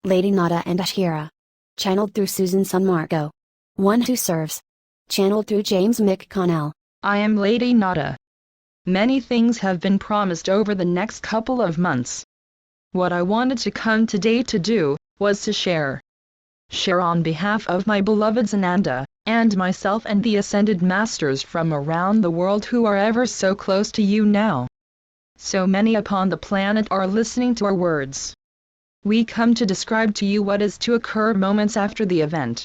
Lady Nada and Ashira. Channeled through Susan Sun Marco. One Who Serves. Channeled through James McConnell. I am Lady Nada. Many things have been promised over the next couple of months. What I wanted to come today to do, was to share. Share on behalf of my beloved Sananda, and myself and the Ascended Masters from around the world who are ever so close to you now. So many upon the planet are listening to our words. We come to describe to you what is to occur moments after the event.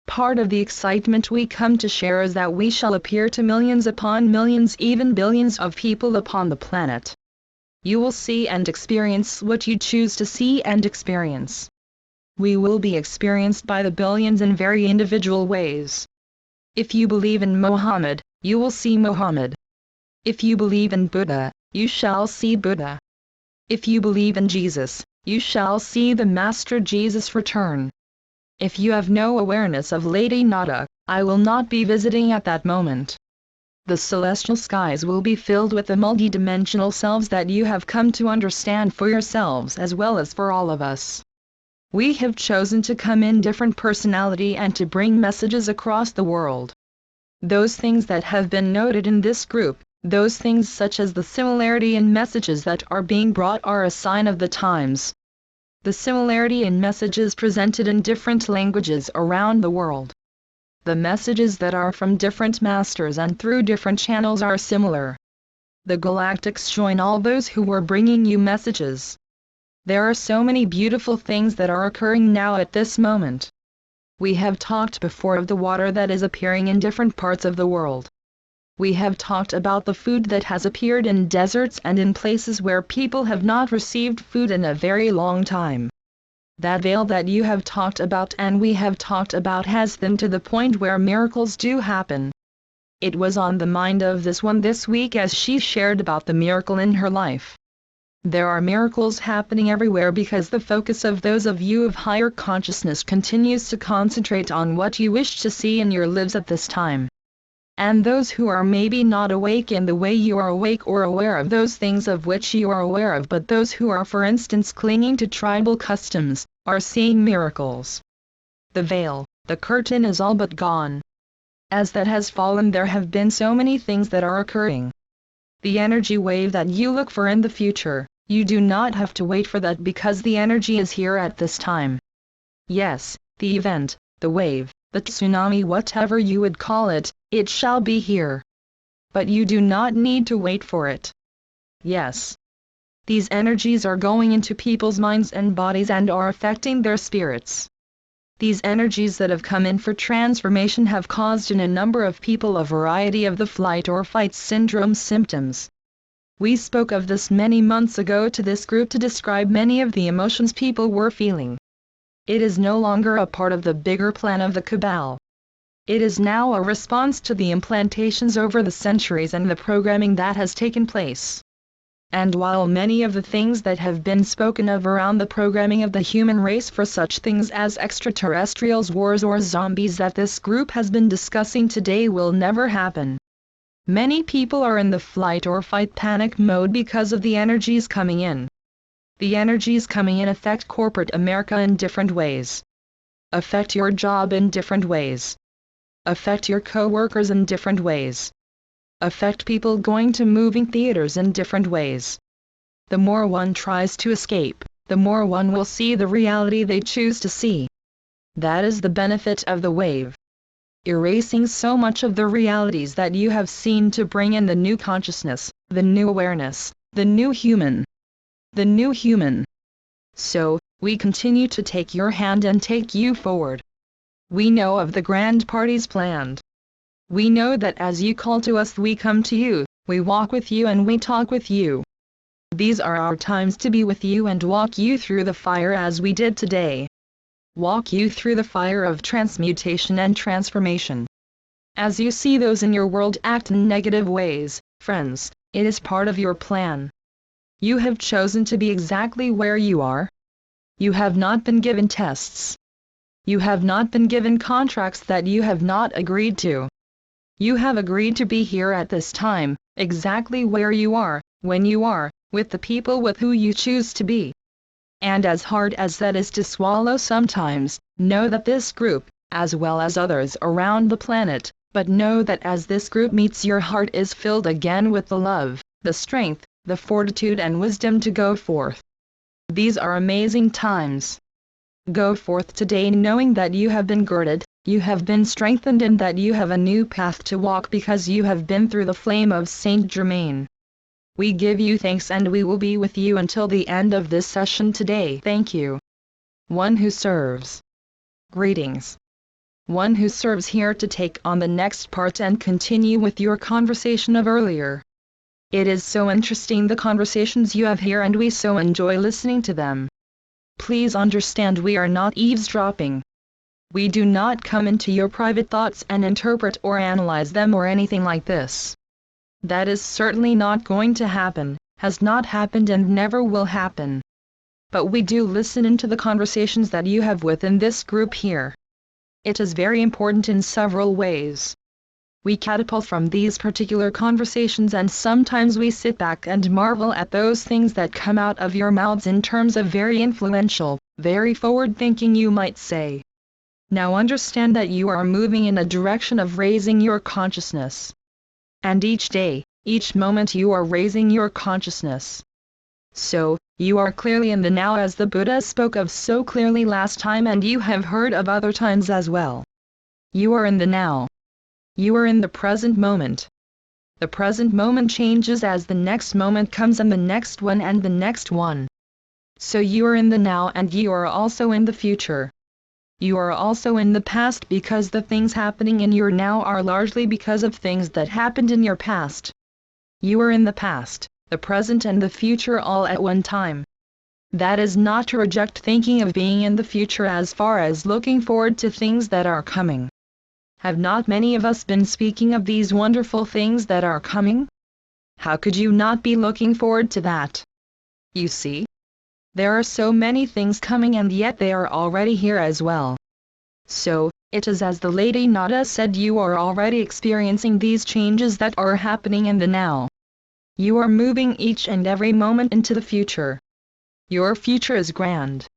Part of the excitement we come to share is that we shall appear to millions upon millions, even billions of people upon the planet. You will see and experience what you choose to see and experience. We will be experienced by the billions in very individual ways. If you believe in Muhammad, you will see Muhammad. If you believe in Buddha, you shall see Buddha. If you believe in Jesus, you shall see the Master Jesus return. If you have no awareness of Lady Nada, I will not be visiting at that moment. The celestial skies will be filled with the multidimensional selves that you have come to understand for yourselves as well as for all of us. We have chosen to come in different personality and to bring messages across the world. Those things that have been noted in this group, those things such as the similarity in messages that are being brought are a sign of the times. The similarity in messages presented in different languages around the world. The messages that are from different masters and through different channels are similar. The Galactics join all those who were bringing you messages. There are so many beautiful things that are occurring now at this moment. We have talked before of the water that is appearing in different parts of the world. We have talked about the food that has appeared in deserts and in places where people have not received food in a very long time. That veil that you have talked about and we have talked about has thinned to the point where miracles do happen. It was on the mind of this one this week as she shared about the miracle in her life. There are miracles happening everywhere because the focus of those of you of higher consciousness continues to concentrate on what you wish to see in your lives at this time. And those who are maybe not awake in the way you are awake or aware of those things of which you are aware of, but those who are for instance clinging to tribal customs, are seeing miracles. The veil, the curtain is all but gone. As that has fallen, there have been so many things that are occurring. The energy wave that you look for in the future, you do not have to wait for that because the energy is here at this time. Yes, the event, the wave, the tsunami, whatever you would call it, it shall be here. But you do not need to wait for it. Yes. These energies are going into people's minds and bodies and are affecting their spirits. These energies that have come in for transformation have caused in a number of people a variety of the flight or fight syndrome symptoms. We spoke of this many months ago to this group to describe many of the emotions people were feeling. It is no longer a part of the bigger plan of the cabal. It is now a response to the implantations over the centuries and the programming that has taken place. And while many of the things that have been spoken of around the programming of the human race for such things as extraterrestrials, wars or zombies that this group has been discussing today will never happen. Many people are in the flight or fight panic mode because of the energies coming in. The energies coming in affect corporate America in different ways. Affect your job in different ways. Affect your co-workers in different ways. Affect people going to movie theaters in different ways. The more one tries to escape, the more one will see the reality they choose to see. That is the benefit of the wave. Erasing so much of the realities that you have seen to bring in the new consciousness, the new awareness, the new human. The new human. So, we continue to take your hand and take you forward. We know of the grand parties planned. We know that as you call to us we come to you, we walk with you and we talk with you. These are our times to be with you and walk you through the fire as we did today. Walk you through the fire of transmutation and transformation. As you see those in your world act in negative ways, friends, it is part of your plan. You have chosen to be exactly where you are. You have not been given tests. You have not been given contracts that you have not agreed to. You have agreed to be here at this time, exactly where you are, when you are, with the people with who you choose to be. And as hard as that is to swallow sometimes, know that this group, as well as others around the planet, but know that as this group meets, your heart is filled again with the love, the strength, the fortitude and wisdom to go forth. These are amazing times. Go forth today knowing that you have been girded, you have been strengthened, and that you have a new path to walk because you have been through the flame of Saint Germain. We give you thanks and we will be with you until the end of this session today. Thank you. One who serves. Greetings. One who serves here to take on the next part and continue with your conversation of earlier. It is so interesting the conversations you have here and we so enjoy listening to them. Please understand we are not eavesdropping. We do not come into your private thoughts and interpret or analyze them or anything like this. That is certainly not going to happen, has not happened and never will happen. But we do listen into the conversations that you have within this group here. It is very important in several ways. We catapult from these particular conversations and sometimes we sit back and marvel at those things that come out of your mouths in terms of very influential, very forward-thinking you might say. Now understand that you are moving in a direction of raising your consciousness. And each day, each moment you are raising your consciousness. So, you are clearly in the now as the Buddha spoke of so clearly last time and you have heard of other times as well. You are in the now. You are in the present moment. The present moment changes as the next moment comes and the next one and the next one. So you are in the now and you are also in the future. You are also in the past because the things happening in your now are largely because of things that happened in your past. You are in the past, the present and the future all at one time. That is not to reject thinking of being in the future as far as looking forward to things that are coming. Have not many of us been speaking of these wonderful things that are coming? How could you not be looking forward to that? You see? There are so many things coming and yet they are already here as well. So, it is as the Lady Nada said, you are already experiencing these changes that are happening in the now. You are moving each and every moment into the future. Your future is grand.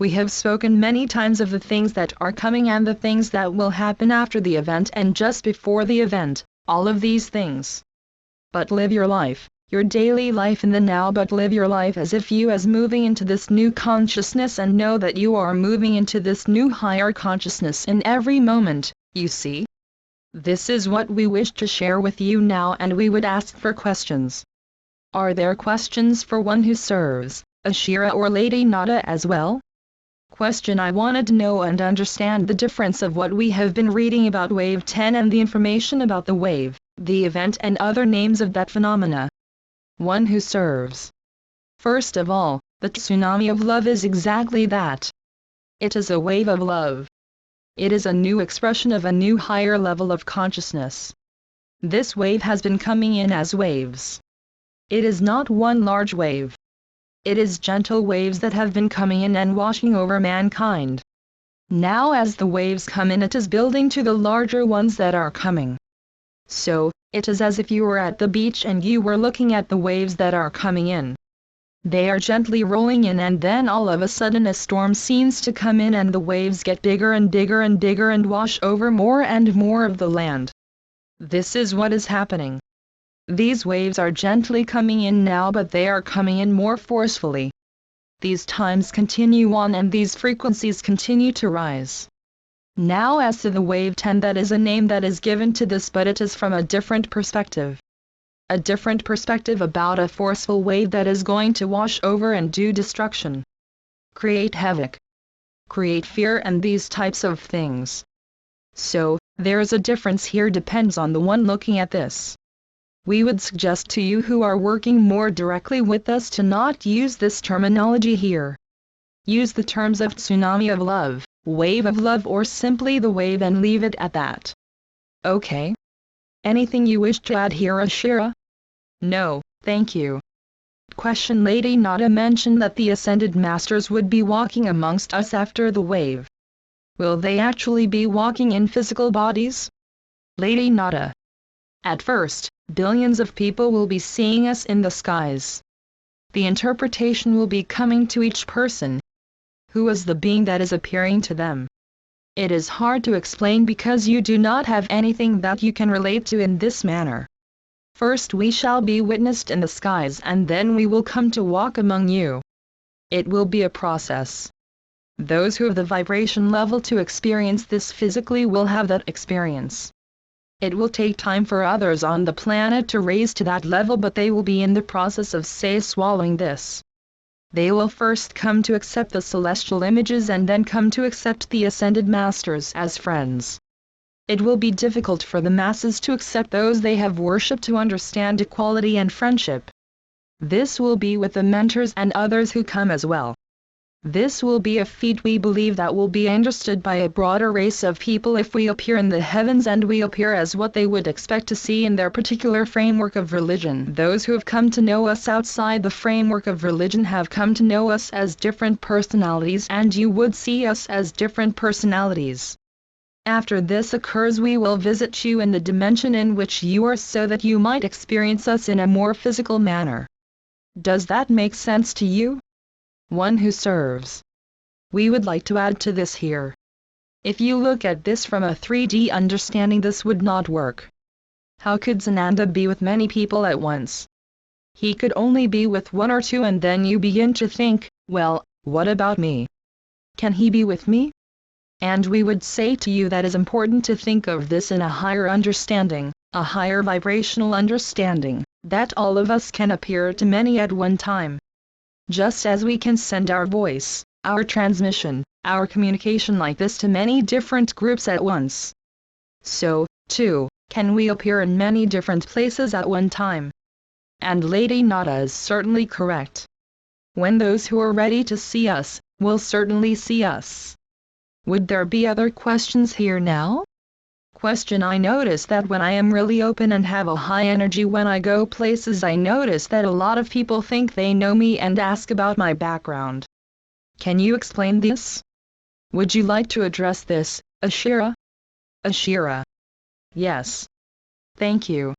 We have spoken many times of the things that are coming and the things that will happen after the event and just before the event, all of these things. But live your life, your daily life in the now, but live your life as if you as moving into this new consciousness and know that you are moving into this new higher consciousness in every moment, you see? This is what we wish to share with you now and we would ask for questions. Are there questions for one who serves, Ashira or Lady Nada as well? Question: I wanted to know and understand the difference of what we have been reading about wave 10 and the information about the wave, the event and other names of that phenomena. One who serves. First of all, the tsunami of love is exactly that. It is a wave of love. It is a new expression of a new higher level of consciousness. This wave has been coming in as waves. It is not one large wave. It is gentle waves that have been coming in and washing over mankind. Now as the waves come in, it is building to the larger ones that are coming. So, it is as if you were at the beach and you were looking at the waves that are coming in. They are gently rolling in and then all of a sudden a storm seems to come in and the waves get bigger and bigger and bigger and wash over more and more of the land. This is what is happening. These waves are gently coming in now, but they are coming in more forcefully. These times continue on and these frequencies continue to rise. Now as to the wave 10, that is a name that is given to this, but it is from a different perspective. A different perspective about a forceful wave that is going to wash over and do destruction. Create havoc. Create fear and these types of things. So, there is a difference here, depends on the one looking at this. We would suggest to you who are working more directly with us to not use this terminology here. Use the terms of tsunami of love, wave of love, or simply the wave and leave it at that. Okay? Anything you wish to add here, Ashira? No, thank you. Question: Lady Nada mentioned that the Ascended Masters would be walking amongst us after the wave. Will they actually be walking in physical bodies? Lady Nada: at first, billions of people will be seeing us in the skies. The interpretation will be coming to each person. Who is the being that is appearing to them? It is hard to explain because you do not have anything that you can relate to in this manner. First we shall be witnessed in the skies and then we will come to walk among you. It will be a process. Those who have the vibration level to experience this physically will have that experience. It will take time for others on the planet to raise to that level, but they will be in the process of swallowing this. They will first come to accept the celestial images and then come to accept the ascended masters as friends. It will be difficult for the masses to accept those they have worshipped to understand equality and friendship. This will be with the mentors and others who come as well. This will be a feat we believe that will be understood by a broader race of people if we appear in the heavens and we appear as what they would expect to see in their particular framework of religion. Those who have come to know us outside the framework of religion have come to know us as different personalities, and you would see us as different personalities. After this occurs, we will visit you in the dimension in which you are so that you might experience us in a more physical manner. Does that make sense to you? One who serves. We would like to add to this here. If you look at this from a 3D understanding, this would not work. How could Sananda be with many people at once? He could only be with one or two, and then you begin to think, well, what about me? Can he be with me? And we would say to you that is important to think of this in a higher understanding, a higher vibrational understanding, that all of us can appear to many at one time. Just as we can send our voice, our transmission, our communication like this to many different groups at once. So, too, can we appear in many different places at one time. And Lady Nada is certainly correct. When those who are ready to see us, will certainly see us. Would there be other questions here now? Question: I notice that when I am really open and have a high energy when I go places, I notice that a lot of people think they know me and ask about my background. Can you explain this? Would you like to address this, Ashira? Ashira. Yes. Thank you.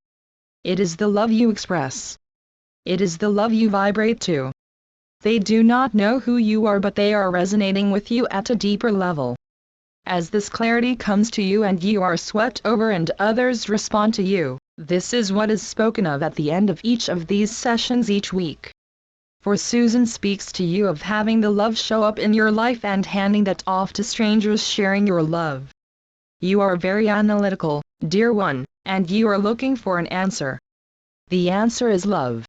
It is the love you express. It is the love you vibrate to. They do not know who you are, but they are resonating with you at a deeper level. As this clarity comes to you and you are swept over and others respond to you, this is what is spoken of at the end of each of these sessions each week. For Susan speaks to you of having the love show up in your life and handing that off to strangers, sharing your love. You are very analytical, dear one, and you are looking for an answer. The answer is love.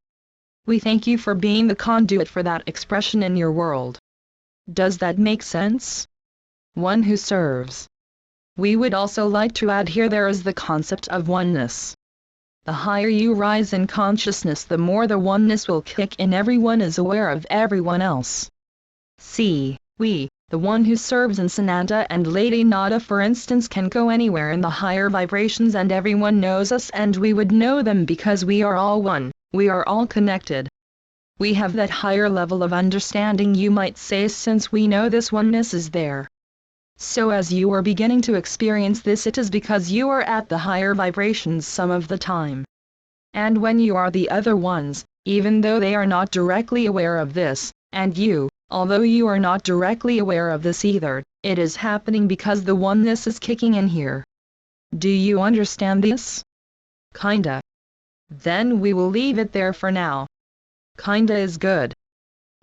We thank you for being the conduit for that expression in your world. Does that make sense? One who serves. We would also like to add here there is the concept of oneness. The higher you rise in consciousness, the more the oneness will kick in. Everyone is aware of everyone else. See, we, the one who serves in Sananda and Lady Nada for instance, can go anywhere in the higher vibrations and everyone knows us, and we would know them because we are all one, we are all connected. We have that higher level of understanding, you might say, since we know this oneness is there. So as you are beginning to experience this, it is because you are at the higher vibrations some of the time. And when you are the other ones, even though they are not directly aware of this, and you, although you are not directly aware of this either, it is happening because the oneness is kicking in here. Do you understand this? Kinda. Then we will leave it there for now. Kinda is good.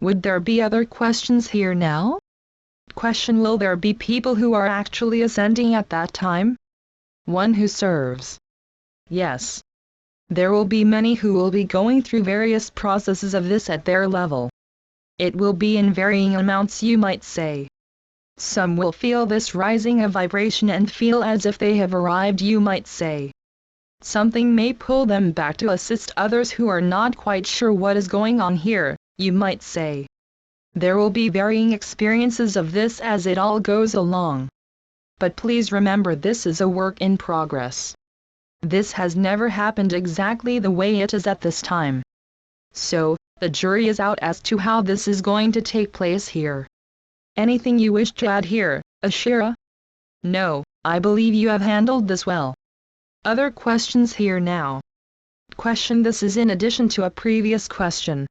Would there be other questions here now? Question: will there be people who are actually ascending at that time? One who serves. Yes. There will be many who will be going through various processes of this at their level. It will be in varying amounts, you might say. Some will feel this rising of vibration and feel as if they have arrived, you might say. Something may pull them back to assist others who are not quite sure what is going on here, you might say. There will be varying experiences of this as it all goes along. But please remember, this is a work in progress. This has never happened exactly the way it is at this time. So, the jury is out as to how this is going to take place here. Anything you wish to add here, Ashira? No, I believe you have handled this well. Other questions here now? Question: this is in addition to a previous question.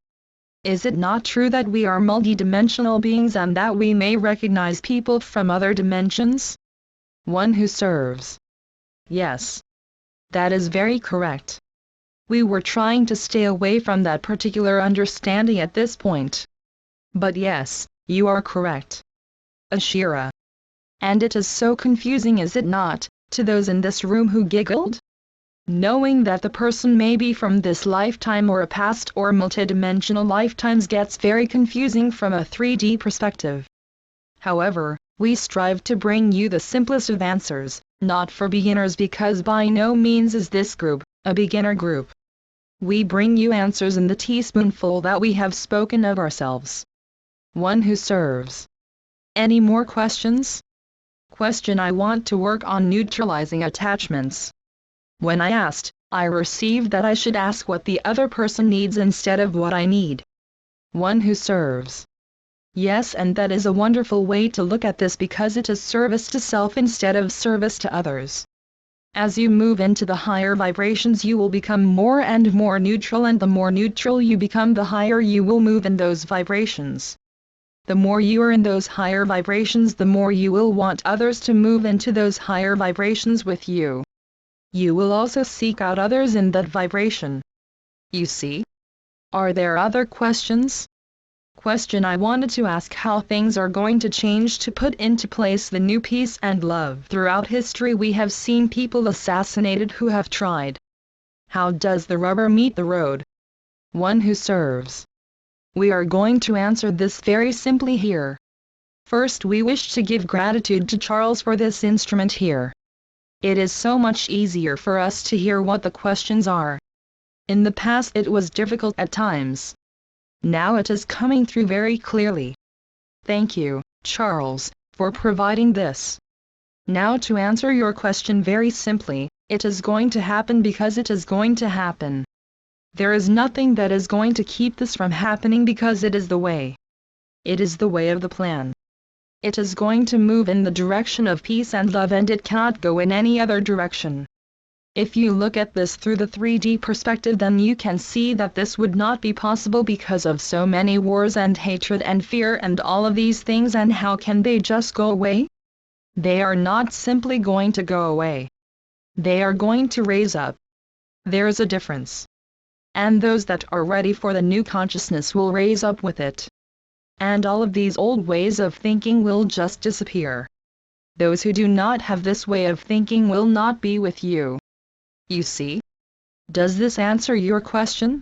Is it not true that we are multidimensional beings and that we may recognize people from other dimensions? One who serves. Yes. That is very correct. We were trying to stay away from that particular understanding at this point. But yes, you are correct. Ashira. And it is so confusing, is it not, to those in this room who giggled? Knowing that the person may be from this lifetime or a past or multidimensional lifetimes gets very confusing from a 3D perspective. However, we strive to bring you the simplest of answers, not for beginners, because by no means is this group a beginner group. We bring you answers in the teaspoonful that we have spoken of ourselves. One who serves. Any more questions? Question: I want to work on neutralizing attachments. When I asked, I received that I should ask what the other person needs instead of what I need. One who serves. Yes, and that is a wonderful way to look at this, because it is service to self instead of service to others. As you move into the higher vibrations, you will become more and more neutral, and the more neutral you become, the higher you will move in those vibrations. The more you are in those higher vibrations, the more you will want others to move into those higher vibrations with you. You will also seek out others in that vibration. You see? Are there other questions? Question: I wanted to ask how things are going to change to put into place the new peace and love. Throughout history we have seen people assassinated who have tried. How does the rubber meet the road? One who serves. We are going to answer this very simply here. First, we wish to give gratitude to Charles for this instrument here. It is so much easier for us to hear what the questions are. In the past it was difficult at times. Now it is coming through very clearly. Thank you, Charles, for providing this. Now to answer your question very simply, it is going to happen because it is going to happen. There is nothing that is going to keep this from happening, because it is the way. It is the way of the plan. It is going to move in the direction of peace and love, and it cannot go in any other direction. If you look at this through the 3D perspective, then you can see that this would not be possible because of so many wars and hatred and fear and all of these things. And how can they just go away? They are not simply going to go away. They are going to raise up. There is a difference. And those that are ready for the new consciousness will raise up with it. And all of these old ways of thinking will just disappear. Those who do not have this way of thinking will not be with you. You see? Does this answer your question?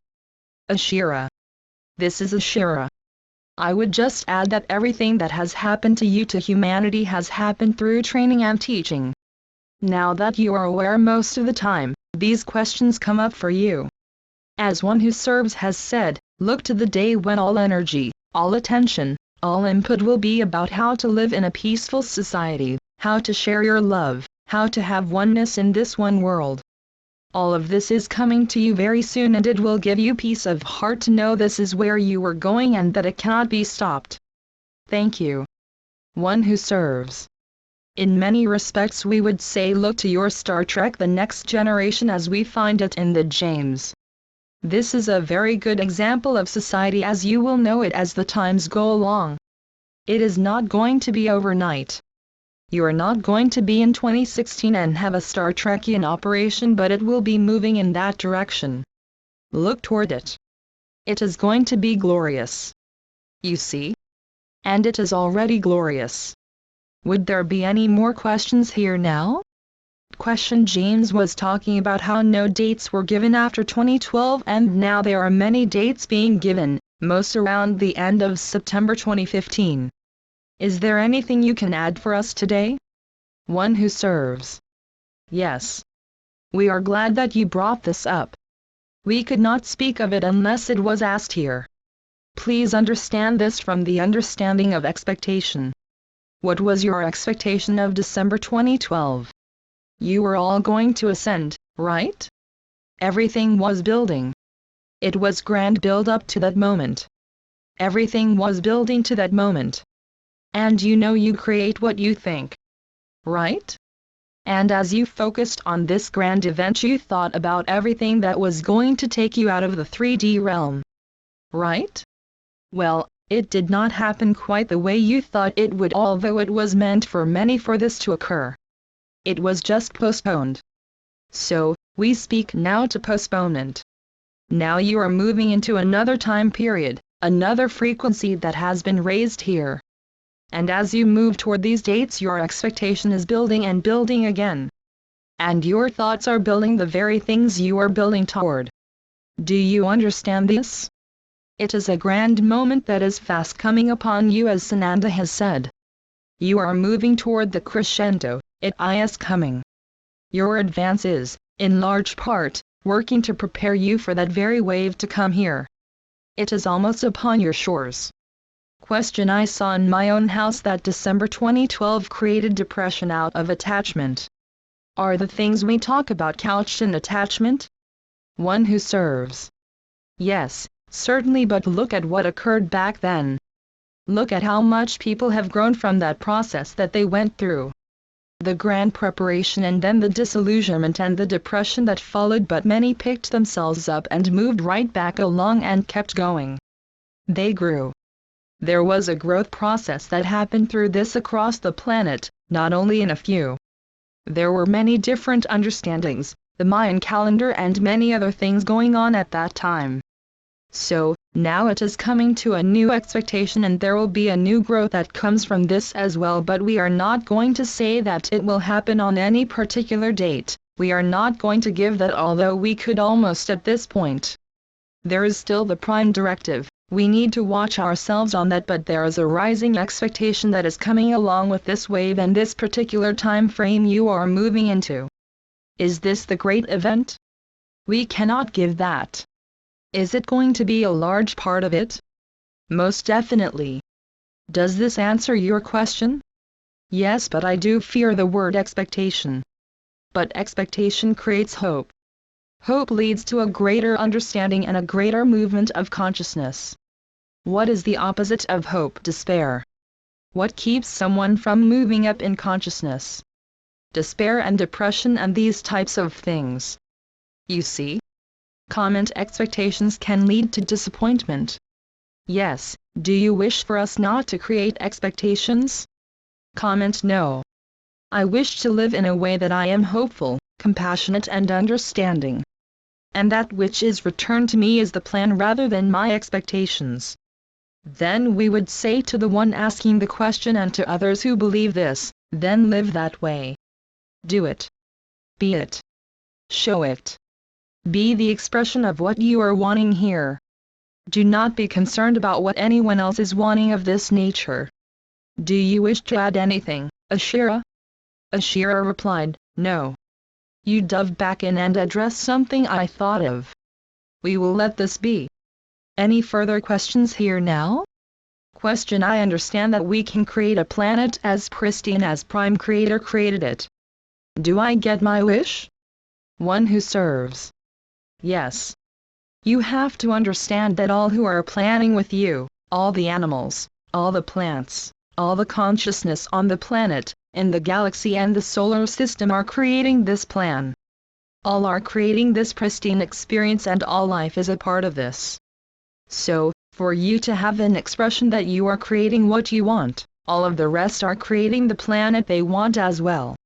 Ashira. This is Ashira. I would just add that everything that has happened to you, to humanity, has happened through training and teaching. Now that you are aware, most of the time, these questions come up for you. As one who serves has said, look to the day when all energy, all attention, all input will be about how to live in a peaceful society, how to share your love, how to have oneness in this one world. All of this is coming to you very soon, and it will give you peace of heart to know this is where you are going and that it cannot be stopped. Thank you. One who serves. In many respects we would say look to your Star Trek The Next Generation as we find it in the James. This is a very good example of society as you will know it as the times go along. It is not going to be overnight. You are not going to be in 2016 and have a Star Trekian operation, but it will be moving in that direction. Look toward it. It is going to be glorious. You see? And it is already glorious. Would there be any more questions here now? Question: James was talking about how no dates were given after 2012, and now there are many dates being given, most around the end of September 2015. Is there anything you can add for us today? One who serves. Yes. We are glad that you brought this up. We could not speak of it unless it was asked here. Please understand this from the understanding of expectation. What was your expectation of December 2012? You were all going to ascend, right? Everything was building. It was grand build up to that moment. Everything was building to that moment. And you know you create what you think. Right? And as you focused on this grand event, you thought about everything that was going to take you out of the 3D realm. Right? Well, it did not happen quite the way you thought it would, although it was meant for many for this to occur. It was just postponed. So, we speak now to postponement. Now you are moving into another time period, another frequency that has been raised here. And as you move toward these dates, your expectation is building and building again. And your thoughts are building the very things you are building toward. Do you understand this? It is a grand moment that is fast coming upon you, as Sananda has said. You are moving toward the crescendo, it is coming. Your advance is, in large part, working to prepare you for that very wave to come here. It is almost upon your shores. Question: I saw in my own house that December 2012 created depression out of attachment. Are the things we talk about couched in attachment? One who serves. Yes, certainly, but look at what occurred back then. Look at how much people have grown from that process that they went through. The grand preparation and then the disillusionment and the depression that followed, but many picked themselves up and moved right back along and kept going. They grew. There was a growth process that happened through this across the planet, not only in a few. There were many different understandings, the Mayan calendar and many other things going on at that time. So, now it is coming to a new expectation, and there will be a new growth that comes from this as well, but we are not going to say that it will happen on any particular date. We are not going to give that, although we could almost at this point. There is still the prime directive. We need to watch ourselves on that, but there is a rising expectation that is coming along with this wave and this particular time frame you are moving into. Is this the great event? We cannot give that. Is it going to be a large part of it? Most definitely. Does this answer your question? Yes, but I do fear the word expectation. But expectation creates hope. Hope leads to a greater understanding and a greater movement of consciousness. What is the opposite of hope? Despair. What keeps someone from moving up in consciousness? Despair and depression and these types of things. You see? Comment: expectations can lead to disappointment. Yes, do you wish for us not to create expectations? Comment: no. I wish to live in a way that I am hopeful, compassionate and understanding. And that which is returned to me is the plan rather than my expectations. Then we would say to the one asking the question and to others who believe this, then live that way. Do it. Be it. Show it. Be the expression of what you are wanting here. Do not be concerned about what anyone else is wanting of this nature. Do you wish to add anything, Ashira? Ashira replied, no. You dove back in and addressed something I thought of. We will let this be. Any further questions here now? Question: I understand that we can create a planet as pristine as Prime Creator created it. Do I get my wish? One who serves. Yes. You have to understand that all who are planning with you, all the animals, all the plants, all the consciousness on the planet, in the galaxy and the solar system are creating this plan. All are creating this pristine experience and all life is a part of this. So, for you to have an expression that you are creating what you want, all of the rest are creating the planet they want as well.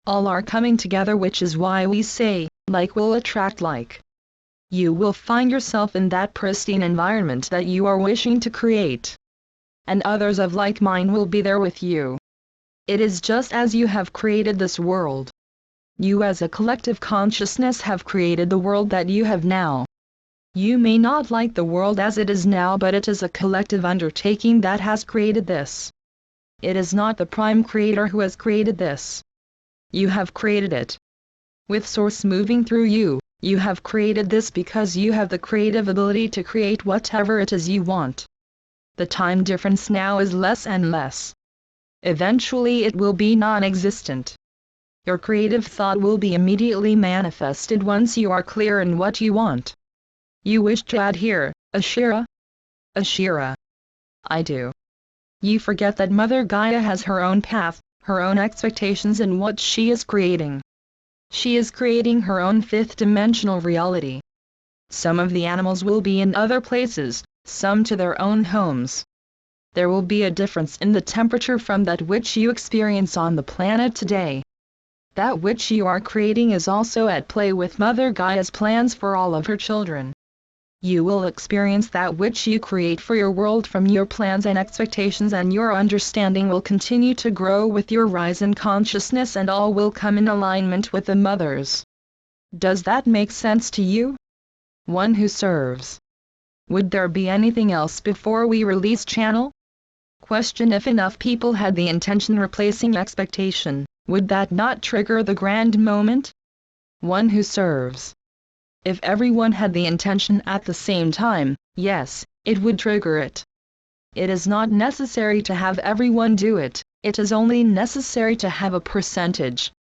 All are coming together, which is why we say, like will attract like. You will find yourself in that pristine environment that you are wishing to create. And others of like mind will be there with you. It is just as you have created this world. You as a collective consciousness have created the world that you have now. You may not like the world as it is now, but it is a collective undertaking that has created this. It is not the Prime Creator who has created this. You have created it. With Source moving through you, you have created this because you have the creative ability to create whatever it is you want. The time difference now is less and less. Eventually it will be non-existent. Your creative thought will be immediately manifested once you are clear in what you want. You wish to add here, Ashira? Ashira. I do. You forget that Mother Gaia has her own path, her own expectations in what she is creating. She is creating her own fifth-dimensional reality. Some of the animals will be in other places, some to their own homes. There will be a difference in the temperature from that which you experience on the planet today. That which you are creating is also at play with Mother Gaia's plans for all of her children. You will experience that which you create for your world from your plans and expectations, and your understanding will continue to grow with your rise in consciousness, and all will come in alignment with the Mother's. Does that make sense to you? One who serves. Would there be anything else before we release channel? Question: if enough people had the intention replacing expectation, would that not trigger the grand moment? One who serves. If everyone had the intention at the same time, yes, it would trigger it. It is not necessary to have everyone do it, it is only necessary to have a percentage.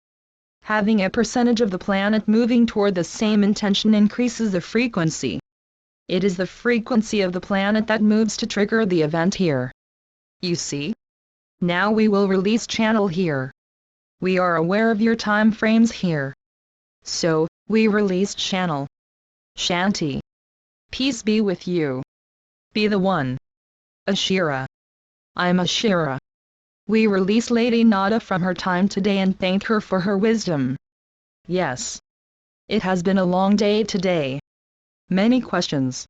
Having a percentage of the planet moving toward the same intention increases the frequency. It is the frequency of the planet that moves to trigger the event here. You see? Now we will release channel here. We are aware of your time frames here. So, we release channel. Shanti. Peace be with you. Be the one. Ashira. I'm Ashira. We release Lady Nada from her time today and thank her for her wisdom. Yes. It has been a long day today. Many questions.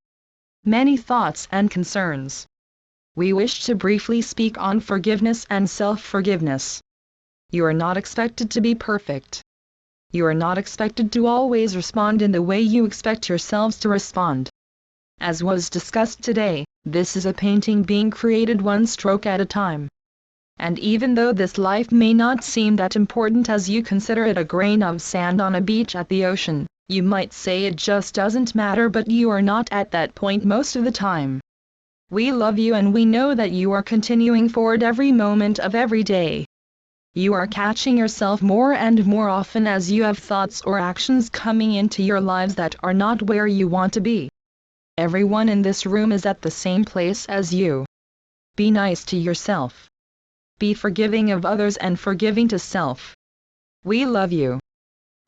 Many thoughts and concerns. We wish to briefly speak on forgiveness and self-forgiveness. You are not expected to be perfect. You are not expected to always respond in the way you expect yourselves to respond. As was discussed today, this is a painting being created one stroke at a time. And even though this life may not seem that important as you consider it a grain of sand on a beach at the ocean, you might say it just doesn't matter, but you are not at that point most of the time. We love you and we know that you are continuing forward every moment of every day. You are catching yourself more and more often as you have thoughts or actions coming into your lives that are not where you want to be. Everyone in this room is at the same place as you. Be nice to yourself. Be forgiving of others and forgiving to self. We love you.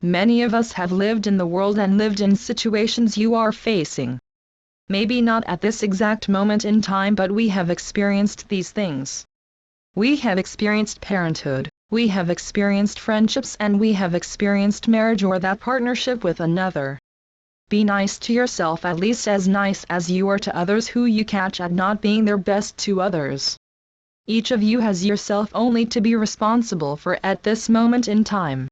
Many of us have lived in the world and lived in situations you are facing. Maybe not at this exact moment in time, but we have experienced these things. We have experienced parenthood, we have experienced friendships, and we have experienced marriage or that partnership with another. Be nice to yourself, at least as nice as you are to others who you catch at not being their best to others. Each of you has yourself only to be responsible for at this moment in time.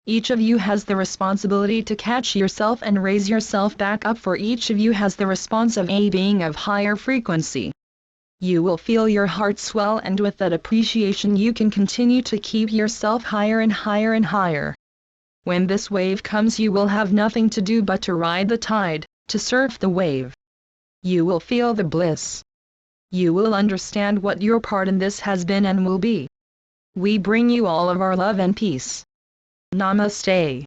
Each of you has the responsibility to catch yourself and raise yourself back up, for each of you has the response of a being of higher frequency. You will feel your heart swell, and with that appreciation you can continue to keep yourself higher and higher and higher. When this wave comes, you will have nothing to do but to ride the tide, to surf the wave. You will feel the bliss. You will understand what your part in this has been and will be. We bring you all of our love and peace. Namaste.